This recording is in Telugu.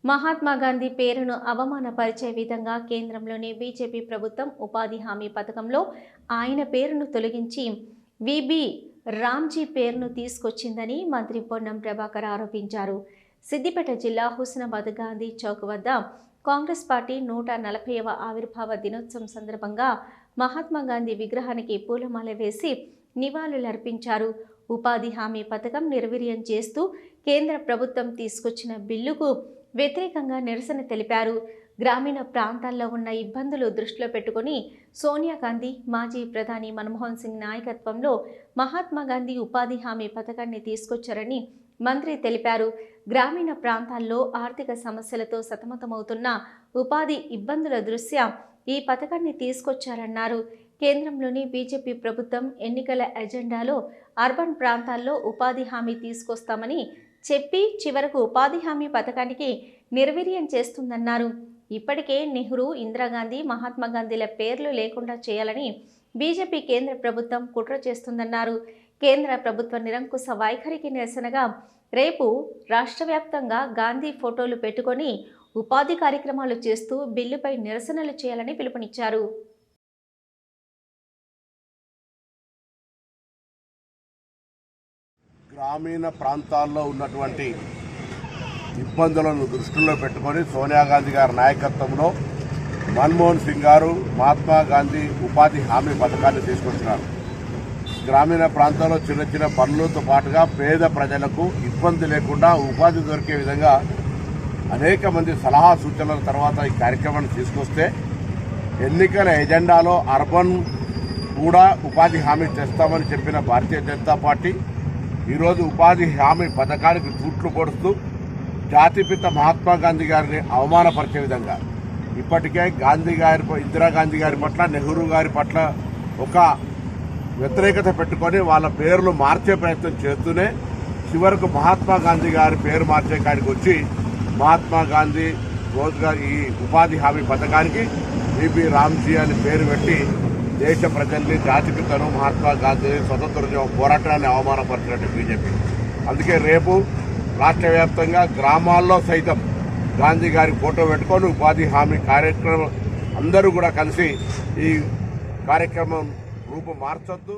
మహాత్మా గాంధీ పేరును అవమానపరిచే విధంగా కేంద్రంలోని బీజేపీ ప్రభుత్వం ఉపాధి హామీ పథకంలో ఆయన పేరును తొలగించి విబి రామ్జీ పేరును తీసుకొచ్చిందని మంత్రి పొన్నం ప్రభాకర్ ఆరోపించారు. సిద్దిపేట జిల్లా హుస్నాబాద్ గాంధీ చౌక్ వద్ద కాంగ్రెస్ పార్టీ 140వ ఆవిర్భావ దినోత్సవం సందర్భంగా మహాత్మా గాంధీ విగ్రహానికి పూలమాల వేసి నివాళులర్పించారు. ఉపాధి హామీ పథకం నిర్వీర్యం చేస్తూ కేంద్ర ప్రభుత్వం తీసుకొచ్చిన బిల్లుకు వ్యతిరేకంగా నిరసన తెలిపారు. గ్రామీణ ప్రాంతాల్లో ఉన్న ఇబ్బందులు దృష్టిలో పెట్టుకుని సోనియా గాంధీ, మాజీ ప్రధాని మన్మోహన్ సింగ్ నాయకత్వంలో మహాత్మా గాంధీ ఉపాధి హామీ పథకాన్ని తీసుకొచ్చారని మంత్రి తెలిపారు. గ్రామీణ ప్రాంతాల్లో ఆర్థిక సమస్యలతో సతమతమవుతున్న ఉపాధి ఇబ్బందుల దృష్ట్యా ఈ పథకాన్ని తీసుకొచ్చారన్నారు. కేంద్రంలోని బీజేపీ ప్రభుత్వం ఎన్నికల ఎజెండాలో అర్బన్ ప్రాంతాల్లో ఉపాధి హామీ తీసుకొస్తామని చెప్పి చివరకు ఉపాధి హామీ పథకానికి నిర్వీర్యం చేస్తుందన్నారు. ఇప్పటికే నెహ్రూ, ఇందిరాగాంధీ, మహాత్మా గాంధీల పేర్లు లేకుండా చేయాలని బీజేపీ కేంద్ర ప్రభుత్వం కుట్ర చేస్తుందన్నారు. కేంద్ర ప్రభుత్వ నిరంకుశ వైఖరికి నిరసనగా రేపు రాష్ట్ర వ్యాప్తంగా గాంధీ ఫోటోలు పెట్టుకొని ఉపాధి కార్యక్రమాలు చేస్తూ బిల్లుపై నిరసనలు చేయాలని పిలుపునిచ్చారు. గ్రామీణ ప్రాంతాల్లో ఉన్నటువంటి ఇబ్బందులను దృష్టిలో పెట్టుకొని సోనియా గాంధీ గారి నాయకత్వంలో మన్మోహన్ సింగ్ గారు మహాత్మా గాంధీ ఉపాధి హామీ పథకాన్ని తీసుకొచ్చినారు. గ్రామీణ ప్రాంతాల్లో చిన్న చిన్న పనులతో పాటుగా పేద ప్రజలకు ఇబ్బంది లేకుండా ఉపాధి దొరికే విధంగా అనేక మంది సలహా సూచనల తర్వాత ఈ కార్యక్రమాన్ని తీసుకొస్తే ఎన్నికల ఎజెండాలో అర్బన్ కూడా ఉపాధి హామీ చేస్తామని చెప్పిన భారతీయ జనతా పార్టీ ఈరోజు ఉపాధి హామీ పథకానికి తూట్లు పొడుస్తూ జాతిపిత మహాత్మా గాంధీ గారిని అవమానపరిచే విధంగా ఇప్పటికే ఇందిరాగాంధీ గారి పట్ల, నెహ్రూ గారి పట్ల ఒక వ్యతిరేకత పెట్టుకొని వాళ్ళ పేర్లు మార్చే ప్రయత్నం చేస్తూనే చివరకు మహాత్మా గాంధీ గారి పేరు మార్చే కాడికి వచ్చి మహాత్మా గాంధీ రోజ్గార్ ఈ ఉపాధి హామీ పథకానికి విబి రామ్జీ అని పేరు పెట్టి దేశ ప్రజల్ని, జాతిపితను మహాత్మా గాంధీ స్వతంత్ర పోరాటాన్ని అవమానపరిచినట్టు బీజేపీ. అందుకే రేపు రాష్ట్ర వ్యాప్తంగా గ్రామాల్లో సైతం గాంధీ గారి ఫోటో పెట్టుకొని ఉపాధి హామీ కార్యక్రమం అందరూ కూడా కలిసి ఈ కార్యక్రమం రూపు మార్చొద్దు.